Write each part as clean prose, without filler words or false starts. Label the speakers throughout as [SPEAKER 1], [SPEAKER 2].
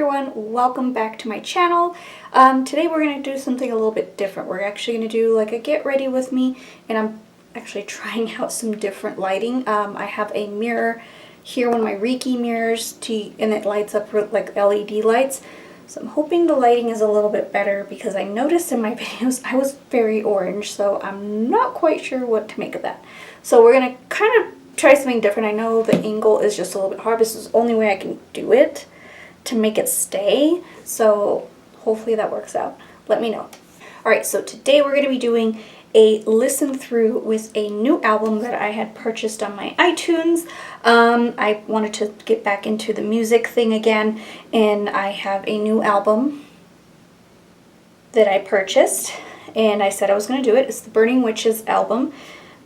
[SPEAKER 1] everyone, welcome back to my channel. Today we're going to do something a little bit different. We're actually going to do like a get ready with me, and I'm actually trying out some different lighting. I have a mirror here, one of my Reiki mirrors, and it lights up like LED lights. So I'm hoping the lighting is a little bit better because I noticed in my videos I was very orange, so I'm not quite sure what to make of that. So we're going to kind of try something different. I know the angle is just a little bit hard. This is the only way I can do it to make it stay. So hopefully that works out. Let me know. Alright, so today we're going to be doing a listen through with a new album that I had purchased on my iTunes. I wanted to get back into the music thing again, and I have a new album that I purchased, and I said I was going to do it. It's the Burning Witches album.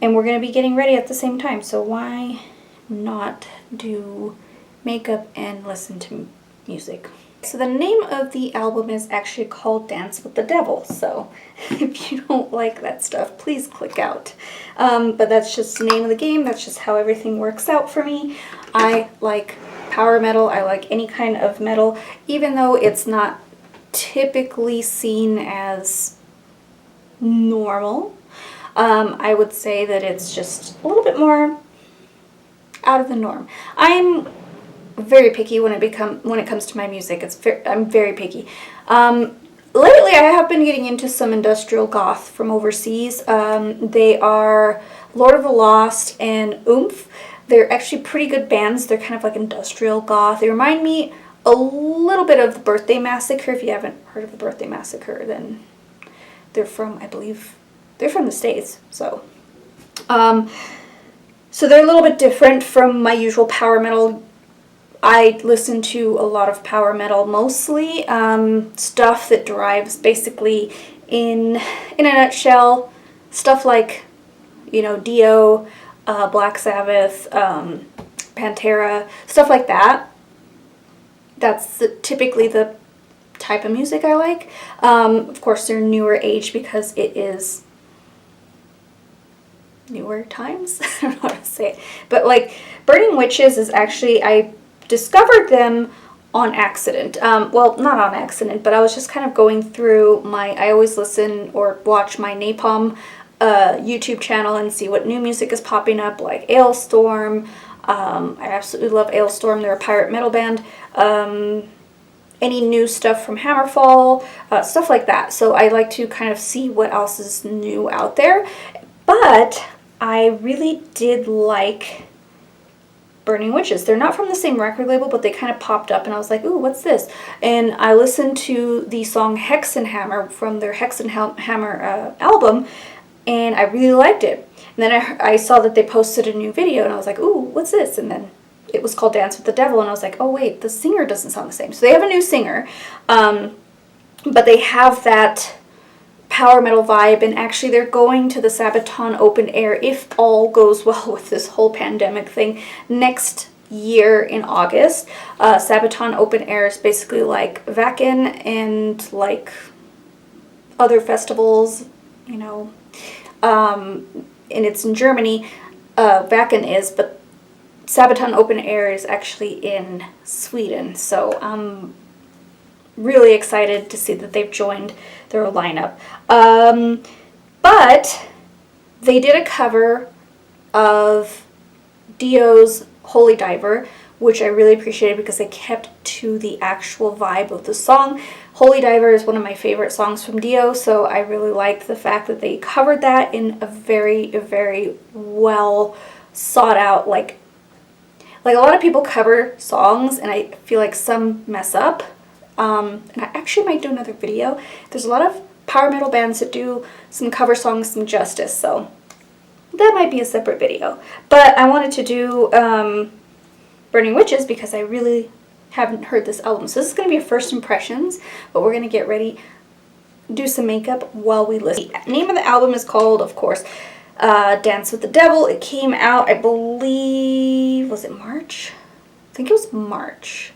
[SPEAKER 1] And we're going to be getting ready at the same time, so why not do makeup and listen to music? So the name of the album is actually called Dance with the Devil, so if you don't like that stuff, please click out. But that's just the name of the game. That's just how everything works out for me. I like power metal. I like any kind of metal, even though it's not typically seen as normal. I would say that it's just a little bit more out of the norm. I'm very picky when it comes to my music. I'm very picky. Lately, I have been getting into some industrial goth from overseas. They are Lord of the Lost and Oomph. They're actually pretty good bands. They're kind of like industrial goth. They remind me a little bit of the Birthday Massacre. If you haven't heard of the Birthday Massacre, then they're from, I believe, they're from the States, so they're a little bit different from my usual power metal. I listen to a lot of power metal, mostly stuff that derives basically in a nutshell, stuff like, you know, Dio, Black Sabbath, Pantera, stuff like that. That's typically the type of music I like. Of course, they're newer age because it is newer times. I don't know how to say it. But like Burning Witches is actually, I discovered them on accident. Well, not on accident, but I was just kind of going through I always listen or watch my Napalm YouTube channel and see what new music is popping up, like Ailstorm. I absolutely love Ailstorm. They're a pirate metal band. Any new stuff from Hammerfall, stuff like that. So I like to kind of see what else is new out there. But I really did like Burning Witches. They're not from the same record label, but they kind of popped up and I was like, ooh, what's this? And I listened to the song Hexenhammer from their Hexenhammer album, and I really liked it. And then I saw that they posted a new video and I was like, ooh, what's this? And then it was called Dance with the Devil, and I was like, oh wait, the singer doesn't sound the same. So they have a new singer, but they have that power metal vibe, and actually they're going to the Sabaton Open Air, if all goes well with this whole pandemic thing, next year in August. Sabaton Open Air is basically like Wacken and like other festivals, you know, and it's in Germany. Wacken is, but Sabaton Open Air is actually in Sweden, so I'm really excited to see that they've joined their lineup. But they did a cover of Dio's Holy Diver, which I really appreciated because they kept to the actual vibe of the song. Holy Diver is one of my favorite songs from Dio, so I really liked the fact that they covered that in a very, very well sought out, like a lot of people cover songs and I feel like some mess up. And I actually might do another video. There's a lot of power metal bands that do some cover songs some justice, so that might be a separate video. But I wanted to do Burning Witches because I really haven't heard this album. So this is going to be a first impressions, but we're going to get ready, do some makeup while we listen. The name of the album is called, of course, Dance with the Devil. It came out, I believe, was it March? I think it was March.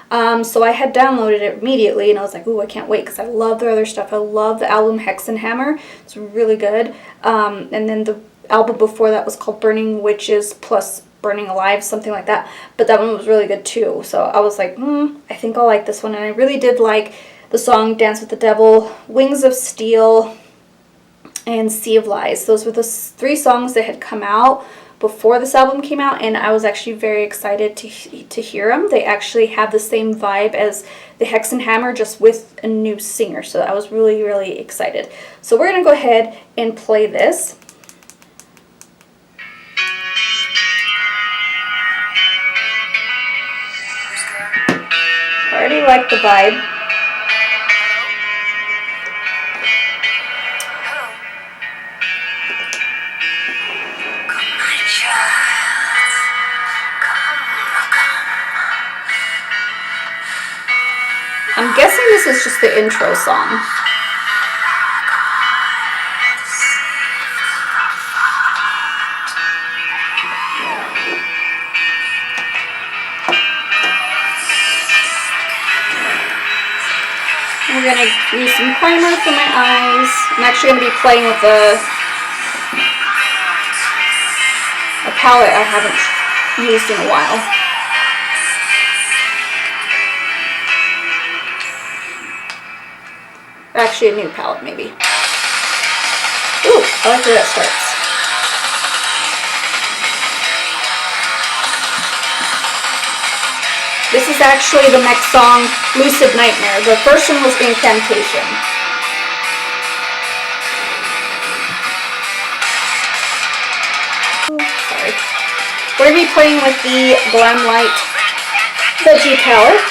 [SPEAKER 1] So I had downloaded it immediately and I was like, ooh, I can't wait because I love their other stuff. I love the album Hexenhammer. It's really good. And then the album before that was called Burning Witches plus Burning Alive, something like that. But that one was really good too. So I was like, I think I'll like this one. And I really did like the song Dance with the Devil, Wings of Steel, and Sea of Lies. Those were the 3 songs that had come out before this album came out, and I was actually very excited to hear them. They actually have the same vibe as the Hex and Hammer, just with a new singer. So I was really, really excited. So we're going to go ahead and play this. I already like the vibe. I'm guessing this is just the intro song. We're going to use some primer for my eyes. I'm actually going to be playing with a palette I haven't used in a while. Actually, a new palette, maybe. Ooh, I like where that starts. This is actually the next song, Lucid Nightmare. The first one was Incantation. Oh, sorry. We're going to be playing with the Glam Light Veggie palette.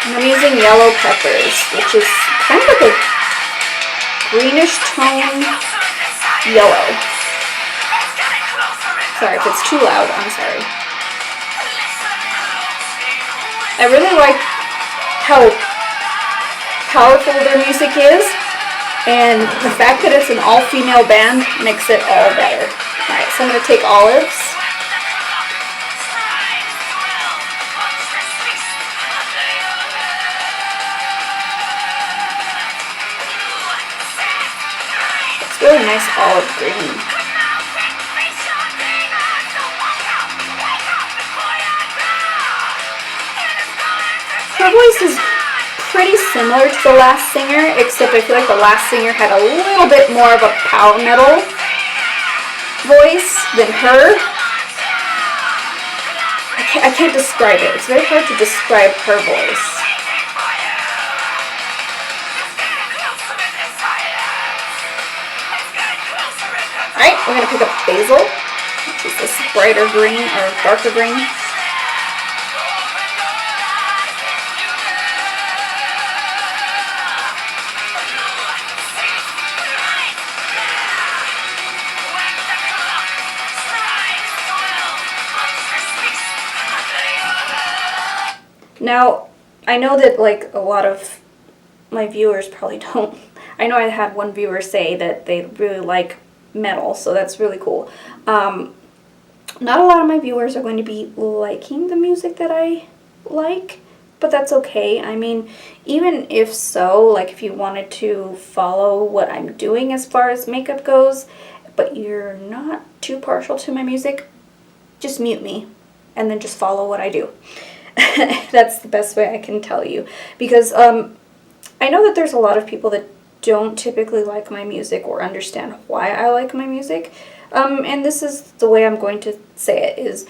[SPEAKER 1] And I'm using yellow peppers, which is kind of like a greenish tone yellow. Sorry if it's too loud, I'm sorry. I really like how powerful their music is, and the fact that it's an all-female band makes it all better. Alright, so I'm going to take olives. It's really nice olive green. Her voice is pretty similar to the last singer, except I feel like the last singer had a little bit more of a power metal voice than her. I can't describe it. It's very hard to describe her voice. Alright, we're going to pick up basil, which is this brighter green or darker green. Now, I know that like a lot of my viewers probably don't. I know I had one viewer say that they really like metal, so that's really cool. Not a lot of my viewers are going to be liking the music that I like, but that's okay. I mean, even if so, like if you wanted to follow what I'm doing as far as makeup goes, but you're not too partial to my music, just mute me and then just follow what I do. That's the best way I can tell you, because I know that there's a lot of people that don't typically like my music or understand why I like my music, and this is the way I'm going to say it, is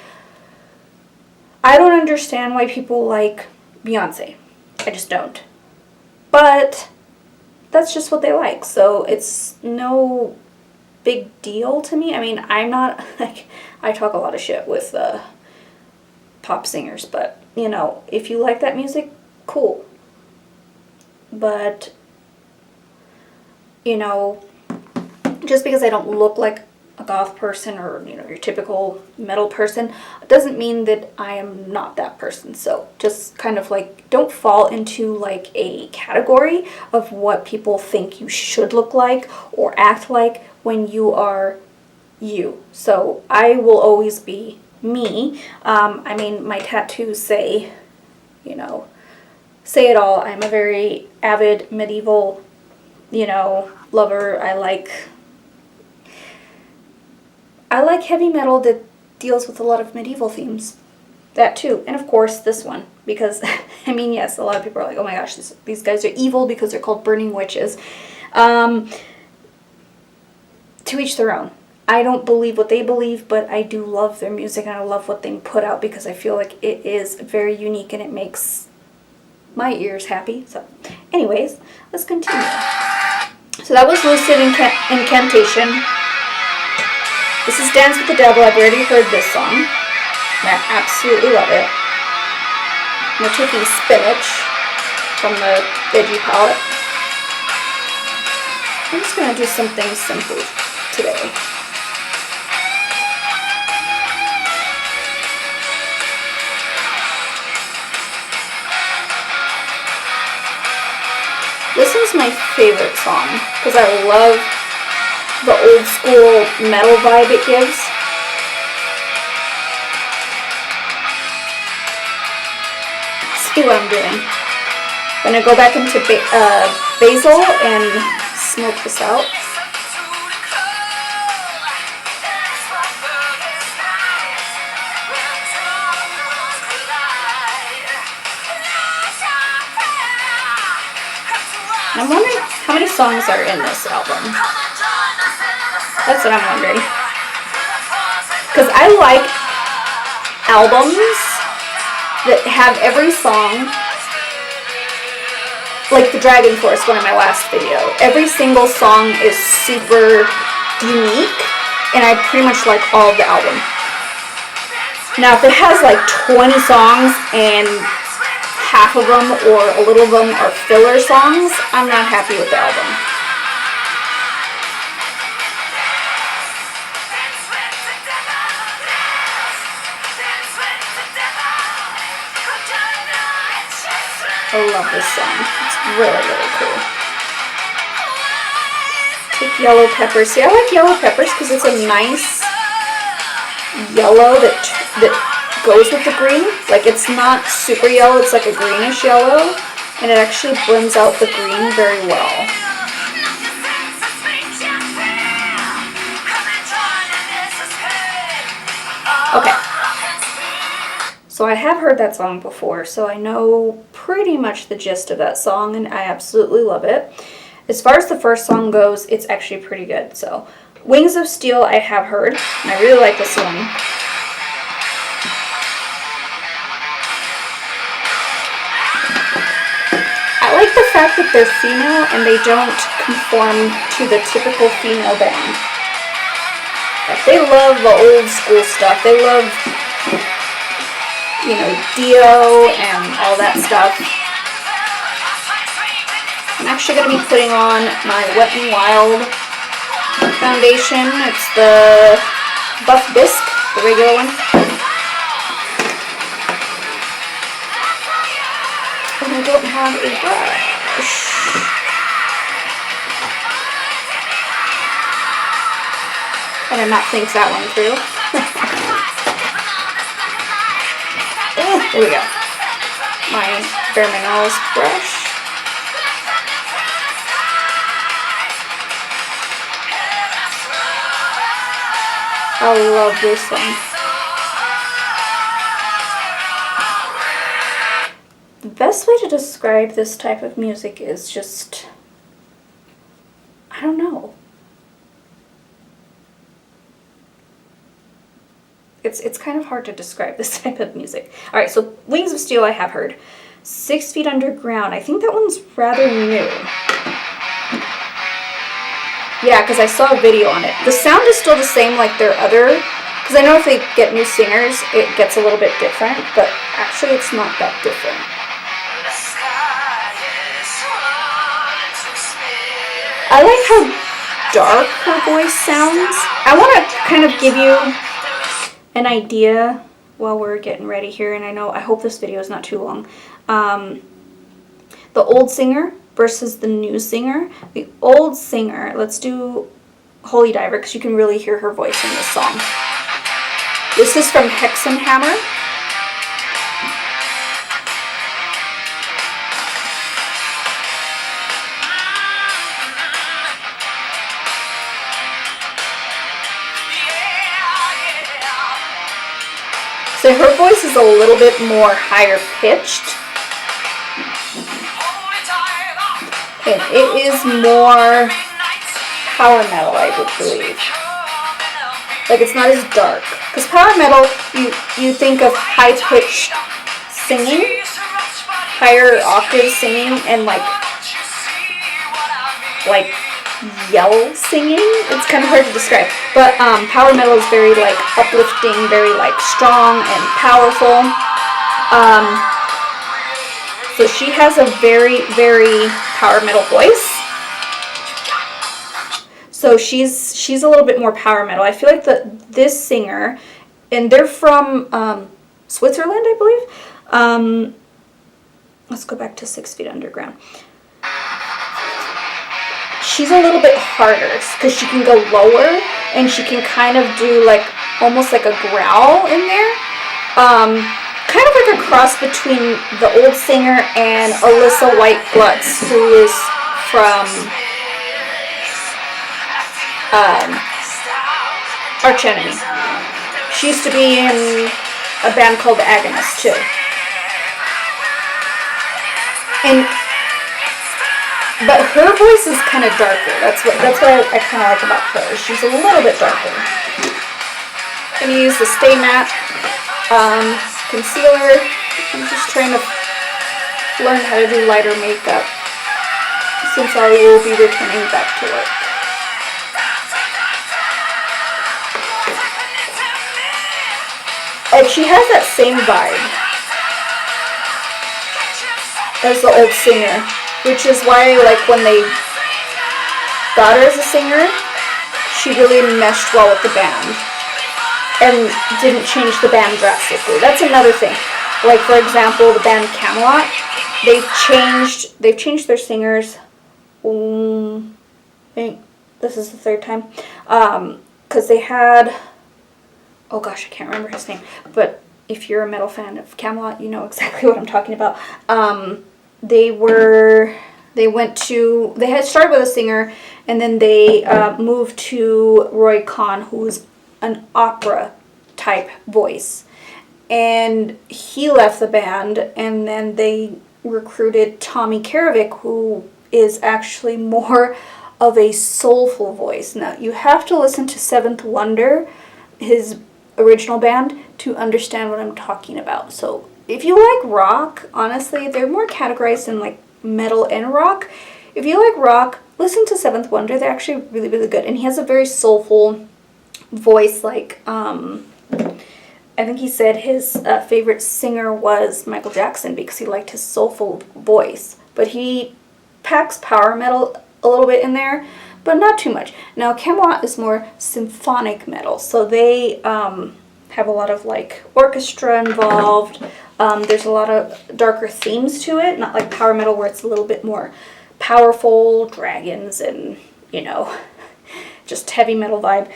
[SPEAKER 1] I don't understand why people like Beyonce. I just don't. But that's just what they like, so it's no big deal to me. I mean, I'm not, like, I talk a lot of shit with pop singers, but you know, if you like that music, cool. But you know, just because I don't look like a goth person or, you know, your typical metal person, doesn't mean that I am not that person. So just kind of like, don't fall into like a category of what people think you should look like or act like when you are you. So I will always be me. I mean, my tattoos say, you know, say it all. I'm a very avid medieval, you know, lover. I like heavy metal that deals with a lot of medieval themes. That too. And of course this one. Because, I mean, yes, a lot of people are like, oh my gosh, these guys are evil because they're called burning witches. To each their own. I don't believe what they believe, but I do love their music and I love what they put out because I feel like it is very unique and it makes my ears happy. So, anyways, let's continue. So that was Lucid Incantation. This is Dance with the Devil. I've already heard this song. And I absolutely love it. We're taking Spinach from the Veggie palette. I'm just going to do something simple today. This is my favorite song because I love the old school metal vibe it gives. See what I'm doing. I'm going to go back into basil and smoke this out. I'm wondering how many songs are in this album. That's what I'm wondering. Because I like albums that have every song, like the Dragon Force, one of my last video. Every single song is super unique, and I pretty much like all of the album. Now, if it has like 20 songs and half of them or a little of them are filler songs, I'm not happy with the album. I love this song. It's really, really cool. Take Yellow Peppers. See, I like Yellow Peppers because it's a nice yellow that goes with the green. Like, it's not super yellow, it's like a greenish yellow, and it actually blends out the green very well. Okay. So I have heard that song before, so I know pretty much the gist of that song, and I absolutely love it. As far as the first song goes, it's actually pretty good. So, Wings of Steel I have heard, and I really like this one. I like the fact that they're female and they don't conform to the typical female band. Like, they love the old school stuff. They love, you know, Dio and all that stuff. I'm actually going to be putting on my Wet n Wild foundation. It's the Buff Bisque, the regular one. And I don't have a brush. I did not think that one through. There we go. My Bare Minerals brush. I love this one. The best way to describe this type of music is just, I don't know. It's kind of hard to describe this type of music. Alright, so Wings of Steel I have heard. 6 Feet Underground. I think that one's rather new. Yeah, because I saw a video on it. The sound is still the same like their other, because I know if they get new singers, it gets a little bit different, but actually it's not that different. I like how dark her voice sounds. I want to kind of give you an idea while we're getting ready here, and I hope this video is not too long. The old singer versus the new singer. The old singer, let's do Holy Diver because you can really hear her voice in this song. This is from Hexenhammer. So her voice is a little bit more higher pitched. And it is more power metal, I would believe. Like, it's not as dark. Because power metal, you think of high-pitched singing, higher octave singing, and like yell singing. It's kind of hard to describe. But power metal is very like uplifting, very like strong and powerful. So she has a very, very power metal voice. So she's a little bit more power metal. I feel like this singer, and they're from Switzerland, I believe. Let's go back to 6 Feet Underground. She's a little bit harder because she can go lower and she can kind of do like almost like a growl in there. Kind of like a cross between the old singer and Alyssa White-Glutz, who is from Arch Enemy. She used to be in a band called Agonist too. But her voice is kind of darker. That's what I kind of like about her. She's a little bit darker. I'm going to use the Stay Matte concealer. I'm just trying to learn how to do lighter makeup since I will be returning back to work. And she has that same vibe as the old singer, which is why, like, when they got her as a singer, she really meshed well with the band and didn't change the band drastically. That's another thing. Like, for example, the band Camelot, they've changed their singers. I think this is the third time, because they had, oh gosh, I can't remember his name, but if you're a metal fan of Camelot, you know exactly what I'm talking about. They had started with a singer, and then they moved to Roy Khan, who's an opera type voice. And he left the band, and then they recruited Tommy Karavik, who is actually more of a soulful voice. Now, you have to listen to Seventh Wonder, his original band, to understand what I'm talking about. So if you like rock, honestly, they're more categorized in like metal and rock. If you like rock, listen to Seventh Wonder. They're actually really, really good. And he has a very soulful voice. Like, I think he said his favorite singer was Michael Jackson because he liked his soulful voice. But he packs power metal a little bit in there, but not too much. Now, Camelot is more symphonic metal. So they have a lot of like orchestra involved. There's a lot of darker themes to it, not like power metal where it's a little bit more powerful, dragons and, you know, just heavy metal vibe.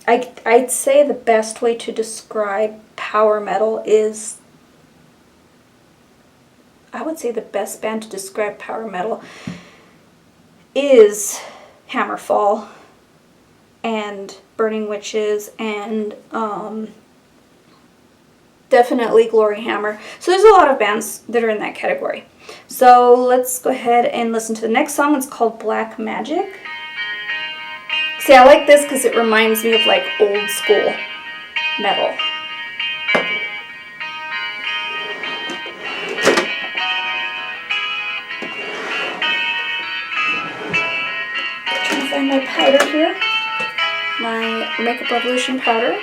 [SPEAKER 1] I'd say the best way to describe power metal is, I would say the best band to describe power metal is Hammerfall and Burning Witches and definitely Glory Hammer. So there's a lot of bands that are in that category. So let's go ahead and listen to the next song. It's called Black Magic. See, I like this because it reminds me of like old school metal. Trying to find my powder here. My Makeup Revolution powder.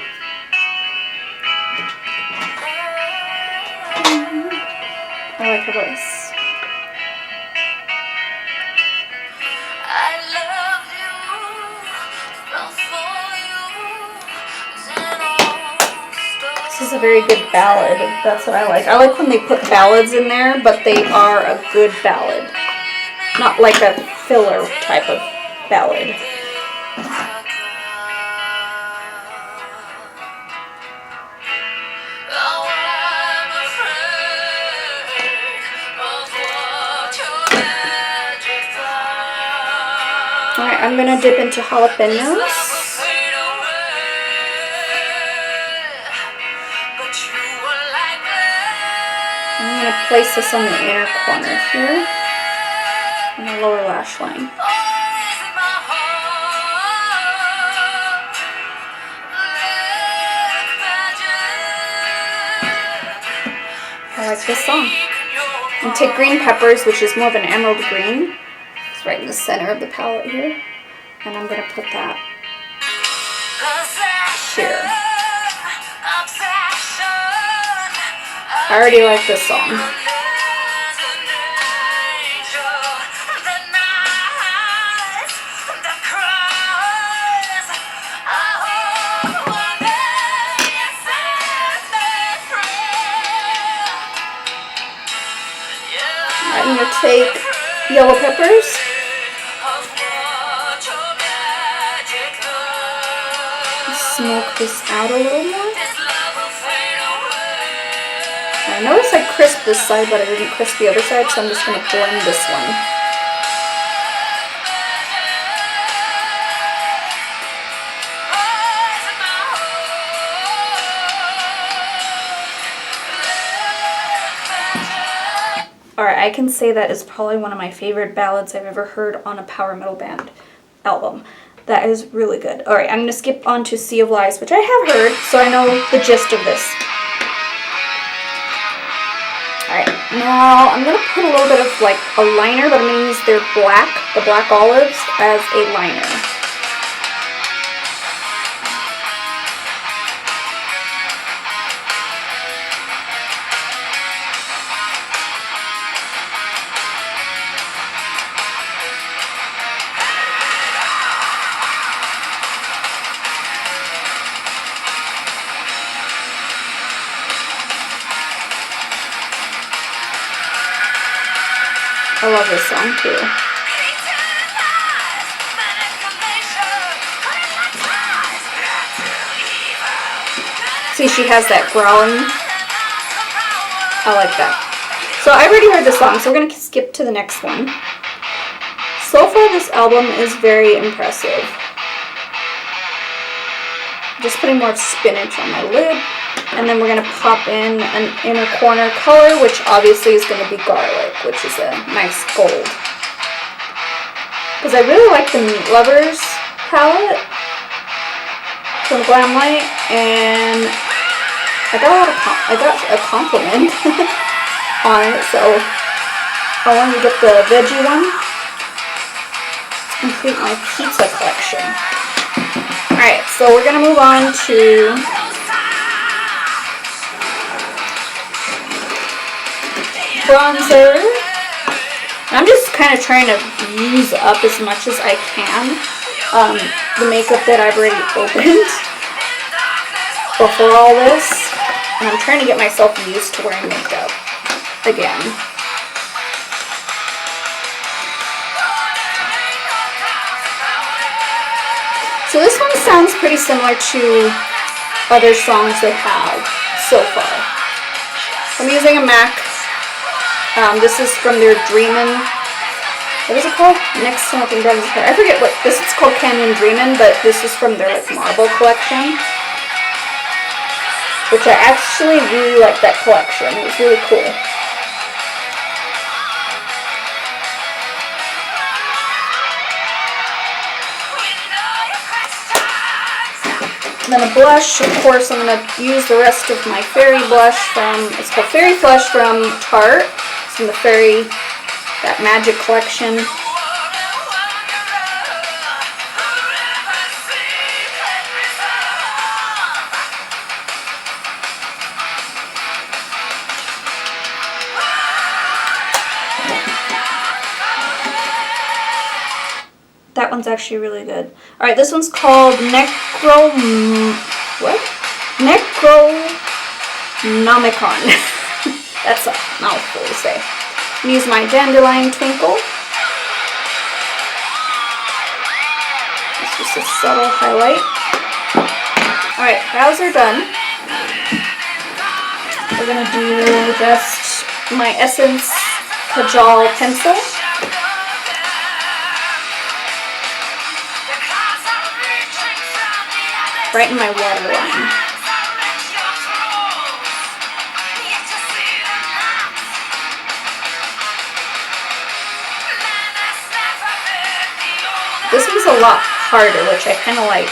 [SPEAKER 1] I like her voice. This is a very good ballad. That's what I like. I like when they put ballads in there, but they are a good ballad. Not like a filler type of ballad. Alright, I'm gonna dip into jalapenos. I'm going to place this on the inner corner here, on the lower lash line. I like this song. And take green peppers, which is more of an emerald green. It's right in the center of the palette here. And I'm going to put that here. I already like this song. I'm going to take yellow peppers. Smoke this out a little more. I noticed I crisped this side, but I didn't crisp the other side, so I'm just going to blend this one. Alright, I can say that is probably one of my favorite ballads I've ever heard on a power metal band album. That is really good. Alright, I'm going to skip on to Sea of Lies, which I have heard, so I know the gist of this. Alright, now I'm going to put a little bit of like a liner, but I'm going to use the black olives, as a liner. I love this song too. See, she has that growling. I like that. So I've already heard this song, so we're going to skip to the next one. So far this album is very impressive. Just putting more spinach on my lid. And then we're going to pop in an inner corner color, which obviously is going to be garlic, which is a nice gold. Because I really like the Meat Lovers palette from Glamlight, and I got a compliment on it, so I wanted to get the Veggie one and create my pizza collection. Alright, so we're going to move on to bronzer. I'm just kind of trying to use up as much as I can the makeup that I've already opened before all this, and I'm trying to get myself used to wearing makeup again. So this one sounds pretty similar to other songs they have so far. I'm using a MAC. This is from their Dreamin', what is it called? Next to Nothing Better. I forget what, this is called Canyon Dreamin', but this is from their like marble collection. Which I actually really like that collection. It was really cool. And then a blush, of course, I'm going to use the rest of my Fairy blush from, it's called Fairy Flush from Tarte. It's from the Fairy, that Magic collection. That one's actually really good. Alright, this one's called Necronomicon. That's a mouthful to say. I'm use my Dandelion Twinkle. This Just a subtle highlight. Alright, brows are done. We're going to do just my Essence Kajal pencil. Right in my waterline. This one's a lot harder, which I kind of like.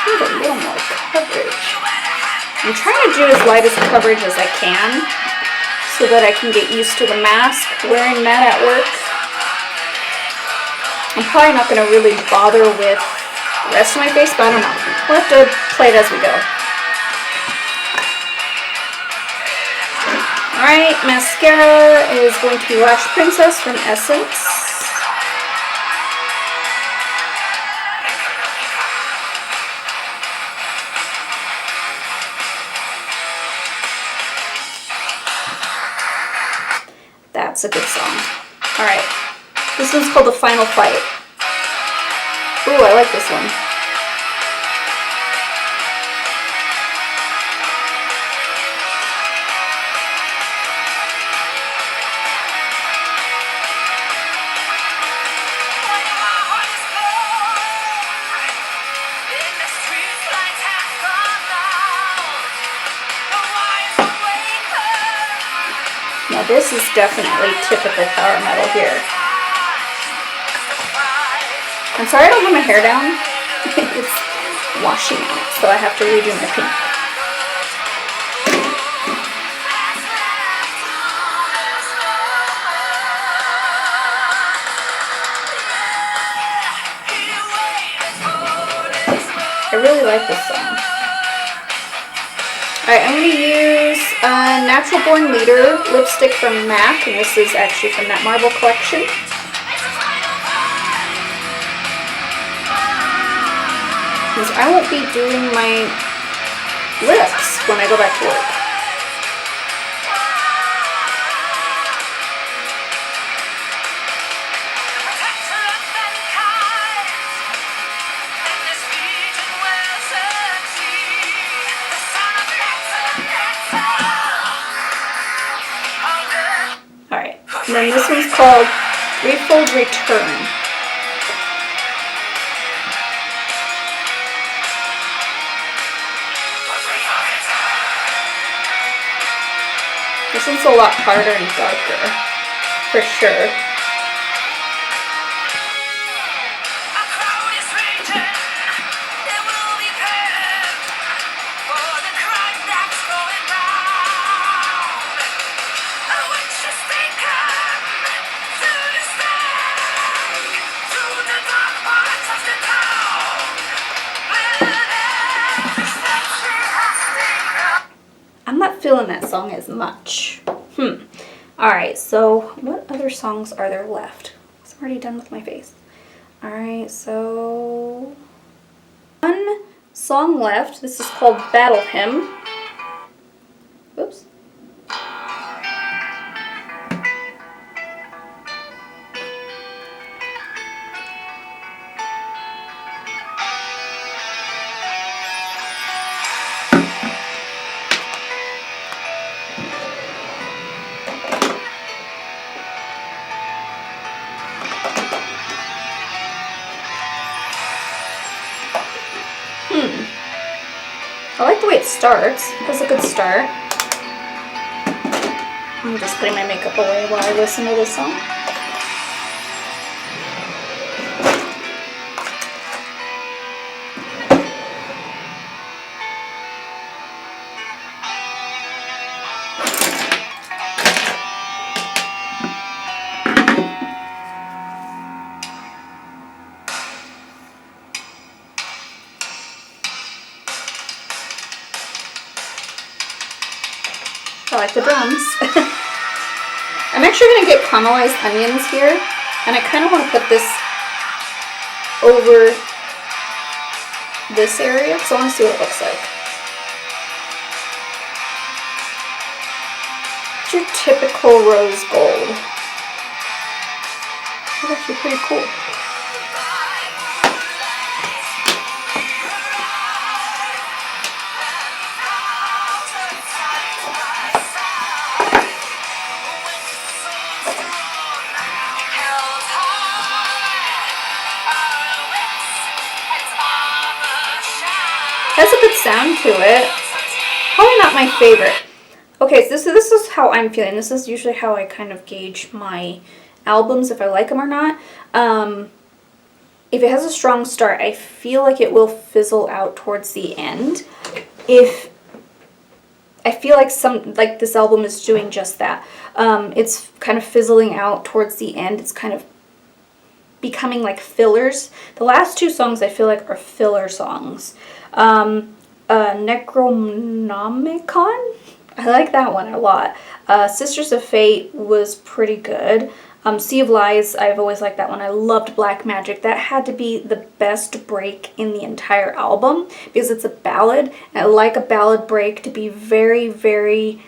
[SPEAKER 1] Need a little more coverage. I'm trying to do as light as coverage as I can so that I can get used to the mask, wearing that at work. I'm probably not going to really bother with the rest of my face, but I don't know. We'll have to play it as we go. Alright, mascara is going to be Lash Princess from Essence. That's a good song. Alright, this one's called The Final Fight. Ooh, I like this one. Now this is definitely typical power metal here. I'm sorry I don't have my hair down. It's washing out, so I have to redo my pink. I really like this song. Alright, I'm going to use Natural Born Leader lipstick from MAC, and this is actually from that Marble collection. Because I won't be doing my lips when I go back to work. Alright, and then this one's called Threefold Return. This one's a lot harder and darker, for sure. I'm not feeling that song as much. Alright, so what other songs are there left? I'm already done with my face. Alright, so one song left. This is called Battle Hymn. Oops. I like the way it starts. It has a good start. I'm just putting my makeup away while I listen to this song. I like the drums. I'm actually going to get caramelized onions here, and I kind of want to put this over this area because I want to see what it looks like. It's your typical rose gold. It's actually pretty cool. Has a good sound to it. Probably not my favorite. Okay, so this is how I'm feeling. This is usually how I kind of gauge my albums, if I like them or not. If it has a strong start, I feel like it will fizzle out towards the end. If I feel like this album is doing just that. It's kind of fizzling out towards the end. It's kind of becoming like fillers. The last two songs I feel like are filler songs. Necronomicon? I like that one a lot. Sisters of Fate was pretty good. Sea of Lies, I've always liked that one. I loved Black Magic. That had to be the best break in the entire album because it's a ballad. And I like a ballad break to be very, very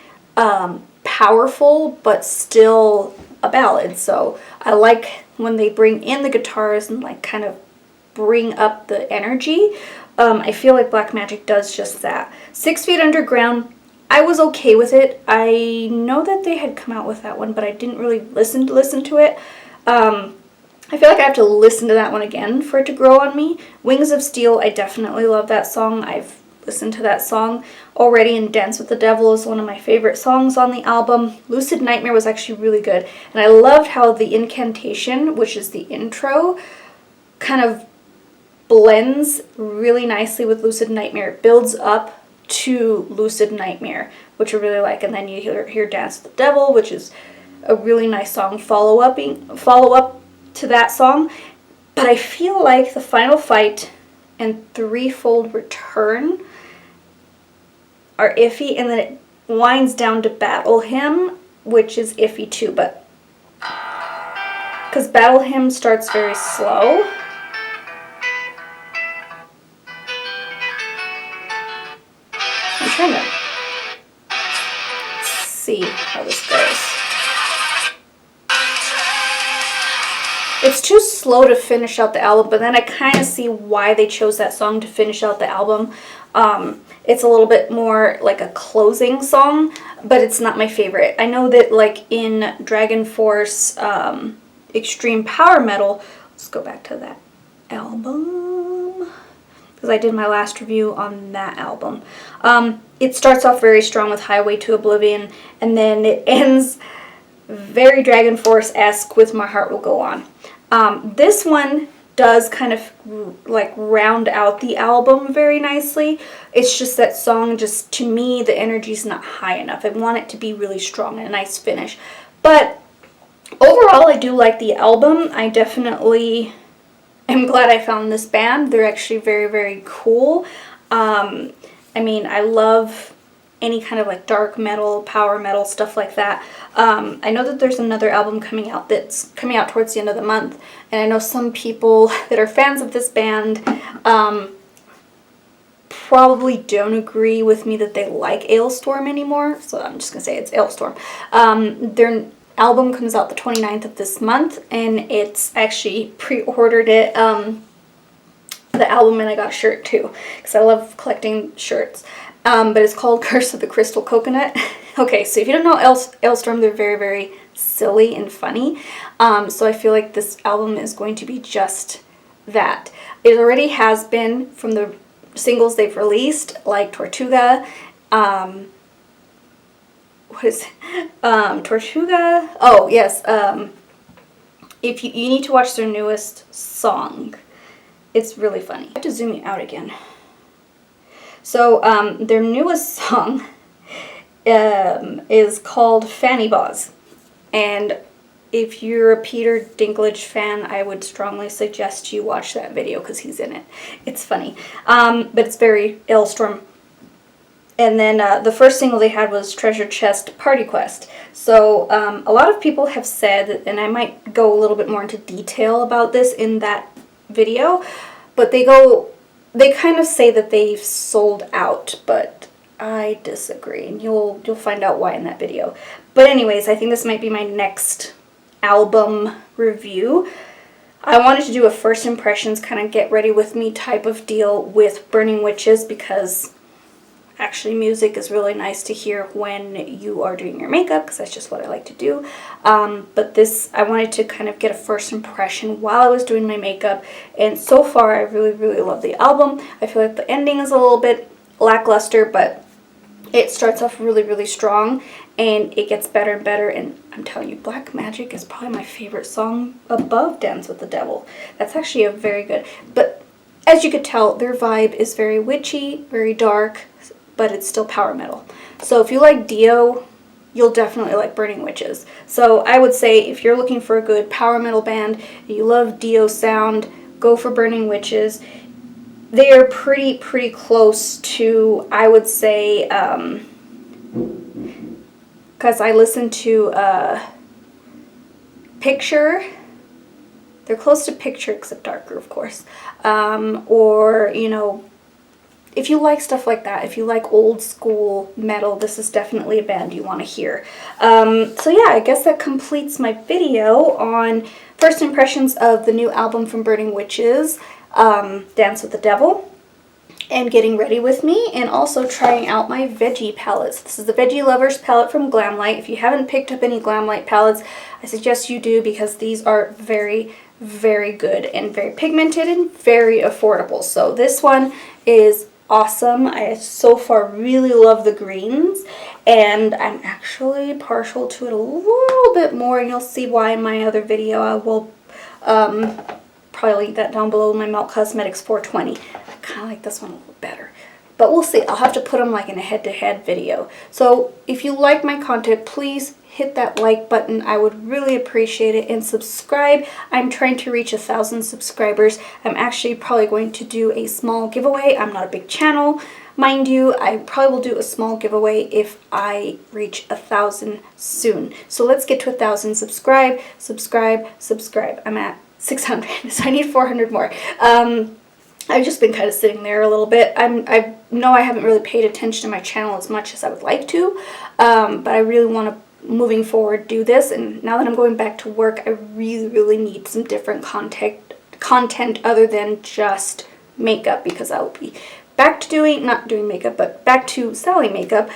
[SPEAKER 1] powerful, but still a ballad. So I like when they bring in the guitars and like kind of bring up the energy. I feel like Black Magic does just that. 6 Feet Underground, I was okay with it. I know that they had come out with that one, but I didn't really listen to it. I feel like I have to listen to that one again for it to grow on me. Wings of Steel, I definitely love that song. I've listened to that song already, and Dance with the Devil is one of my favorite songs on the album. Lucid Nightmare was actually really good, and I loved how the incantation, which is the intro, kind of blends really nicely with Lucid Nightmare. It builds up to Lucid Nightmare, which I really like, and then you hear Dance with the Devil, which is a really nice song follow up to that song. But I feel like the Final Fight and Threefold Return are iffy, and then it winds down to Battle Hymn, which is iffy too, but because Battle Hymn starts very slow. I'm trying to see how this goes. It's too slow to finish out the album, but then I kind of see why they chose that song to finish out the album. It's a little bit more like a closing song, but it's not my favorite. I know that like in Dragon Force Extreme Power Metal, let's go back to that album, because I did my last review on that album. It starts off very strong with Highway to Oblivion, and then it ends very Dragon Force-esque with My Heart Will Go On. This one does kind of like round out the album very nicely. It's just that song, just to me, the energy's not high enough. I want it to be really strong and a nice finish. But overall, I do like the album. I definitely am glad I found this band. They're actually very, very cool. I mean, I love any kind of like dark metal, power metal, stuff like that. I know that there's another album coming out that's coming out towards the end of the month, and I know some people that are fans of this band probably don't agree with me that they like Ailstorm anymore, so I'm just gonna say it's Ailstorm. Their album comes out the 29th of this month, and it's actually pre-ordered it, the album, and I got a shirt too, because I love collecting shirts. But it's called Curse of the Crystal Coconut. Okay, so if you don't know Ailstorm, they're very, very silly and funny. So I feel like this album is going to be just that. It already has been from the singles they've released, like Tortuga. What is Tortuga? Oh, yes. If you need to watch their newest song. It's really funny. I have to zoom you out again. So, their newest song is called Fanny Baz. And if you're a Peter Dinklage fan, I would strongly suggest you watch that video because he's in it. It's funny. But it's very Ailstorm. And then the first single they had was Treasure Chest Party Quest. So a lot of people have said, and I might go a little bit more into detail about this in that video, but they kind of say that they've sold out, but I disagree, and you'll find out why in that video. But anyways, I think this might be my next album review. I wanted to do a first impressions, kind of get ready with me type of deal with Burning Witches, because actually music is really nice to hear when you are doing your makeup, because that's just what I like to do. But this, I wanted to kind of get a first impression while I was doing my makeup, and so far I really, really love the album. I feel like the ending is a little bit lackluster, but it starts off really, really strong, and it gets better and better, and I'm telling you, Black Magic is probably my favorite song above Dance with the Devil. That's actually a very good, but as you could tell, their vibe is very witchy, very dark, but it's still power metal. So if you like Dio, you'll definitely like Burning Witches. So I would say if you're looking for a good power metal band, you love Dio sound, go for Burning Witches. They are pretty close to, I would say, because I listened to Picture. They're close to Picture, except darker, of course. Or, you know, if you like stuff like that, if you like old school metal, this is definitely a band you want to hear. So yeah, I guess that completes my video on first impressions of the new album from Burning Witches, Dance with the Devil, and getting ready with me, and also trying out my Veggie palettes. This is the Veggie Lovers palette from Glamlight. If you haven't picked up any Glamlight palettes, I suggest you do, because these are very, very good and very pigmented and very affordable. So this one is awesome. I so far really love the greens, and I'm actually partial to it a little bit more, and you'll see why in my other video. I will probably link that down below, my Melt Cosmetics 420. I kind of like this one a little better, but we'll see. I'll have to put them like in a head-to-head video. So if you like my content, please hit that like button. I would really appreciate it, and subscribe. I'm trying to reach 1,000 subscribers. I'm actually probably going to do a small giveaway. I'm not a big channel, mind you. I probably will do a small giveaway if I reach 1,000 soon. So let's get to 1,000. Subscribe. I'm at 600, so I need 400 more. I've just been kind of sitting there a little bit. I know I haven't really paid attention to my channel as much as I would like to, but I really want to, moving forward, do this. And now that I'm going back to work, I really need some different content other than just makeup, because I will be back to not doing makeup, but back to selling makeup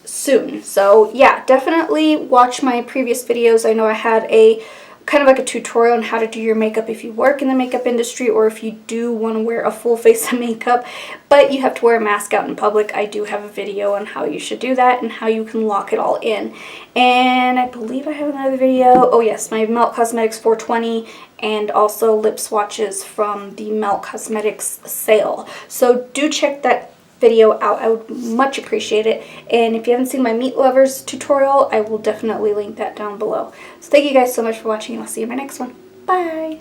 [SPEAKER 1] soon. So yeah, definitely watch my previous videos. I know I had a kind of like a tutorial on how to do your makeup if you work in the makeup industry, or if you do want to wear a full face of makeup but you have to wear a mask out in public. I do have a video on how you should do that and how you can lock it all in. And I believe I have another video. Oh yes, my Melt Cosmetics 420, and also lip swatches from the Melt Cosmetics sale. So do check that video out. I would much appreciate it. And if you haven't seen my Meat Lovers tutorial, I will definitely link that down below. So thank you guys so much for watching, and I'll see you in my next one. Bye!